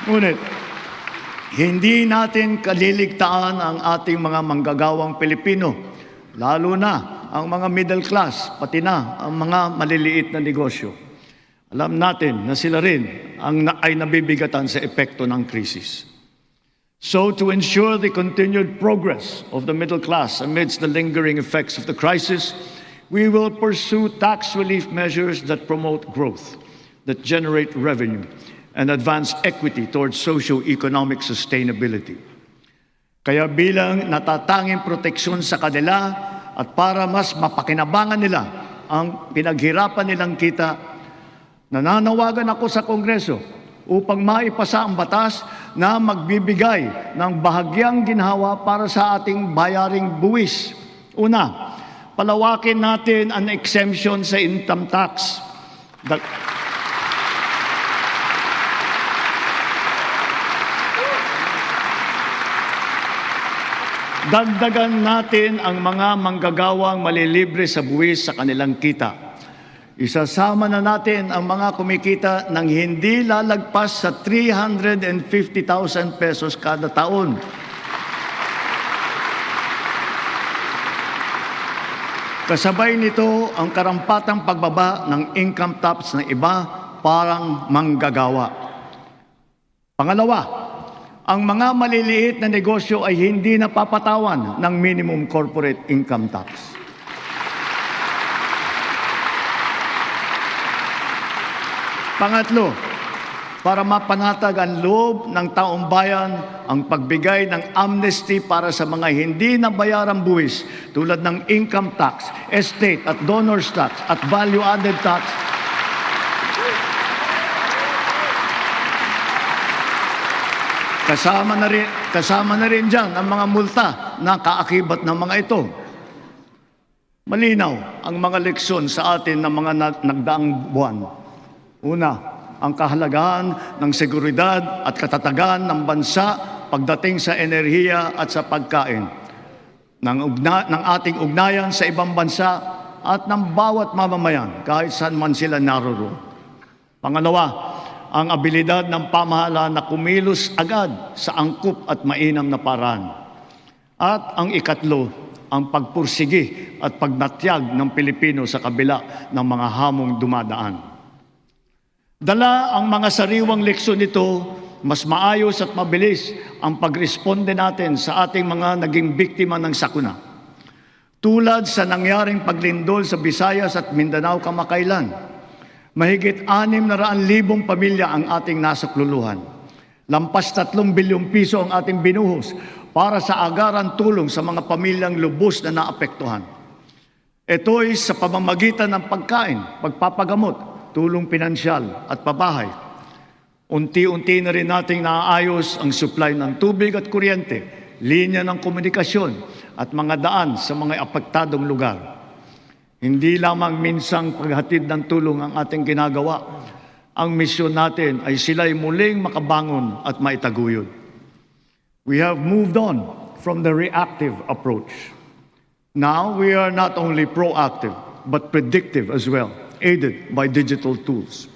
Ngunit, hindi natin kaliligtaan ang ating mga manggagawang Pilipino, lalo na ang mga middle class, pati na ang mga maliliit na negosyo. Alam natin na sila rin ay nabibigatan sa epekto ng krisis. So to ensure the continued progress of the middle class amidst the lingering effects of the crisis, we will pursue tax relief measures that promote growth, that generate revenue, and advance equity towards socio-economic sustainability. Kaya bilang natatanging proteksyon sa kanila at para mas mapakinabangan nila ang pinaghirapan nilang kita, nananawagan ako sa Kongreso upang maipasa ang batas na magbibigay ng bahagyang ginhawa para sa ating bayaring buwis. Una, palawakin natin ang exemption sa income tax. Dagdagan natin ang mga manggagawang malilibre sa buwis sa kanilang kita. Isasama na natin ang mga kumikita ng hindi lalagpas sa 350,000 pesos kada taon. Kasabay nito ang karampatang pagbaba ng income tax ng iba parang manggagawa. Pangalawa, ang mga maliliit na negosyo ay hindi napapatawan ng minimum corporate income tax. Pangatlo, para mapanatag ang loob ng taong bayan ang pagbigay ng amnesty para sa mga hindi nabayarang buwis tulad ng income tax, estate at donors tax at value-added tax. Kasama na rin dyan ang mga multa na kaakibat ng mga ito. Malinaw ang mga leksyon sa atin ng mga nagdaang buwan. Una, ang kahalagahan ng seguridad at katatagan ng bansa pagdating sa enerhiya at sa pagkain, ng ating ugnayan sa ibang bansa at ng bawat mamamayan kahit saan man sila naroroon. Pangalawa, ang abilidad ng pamahalaan na kumilos agad sa angkop at mainam na paraan. At ang ikatlo, ang pagpursigi at pagnatyag ng Pilipino sa kabila ng mga hamong dumadaan. Dala ang mga sariwang leksyon nito, mas maayos at mabilis ang pagresponde natin sa ating mga naging biktima ng sakuna. Tulad sa nangyaring paglindol sa Visayas at Mindanao kamakailan, mahigit 600,000 pamilya ang ating nasakluluhan. Lampas 3 bilyong piso ang ating binuhos para sa agaran tulong sa mga pamilyang lubos na naapektuhan. Ito'y sa pamamagitan ng pagkain, pagpapagamot, tulong pinansyal at pabahay. Unti-unti na rin nating naaayos ang supply ng tubig at kuryente, linya ng komunikasyon at mga daan sa mga apektadong lugar. Hindi lamang minsang paghatid ng tulong ang ating ginagawa. Ang misyon natin ay sila'y muling makabangon at maitaguyod. We have moved on from the reactive approach. Now we are not only proactive, but predictive as well, aided by digital tools.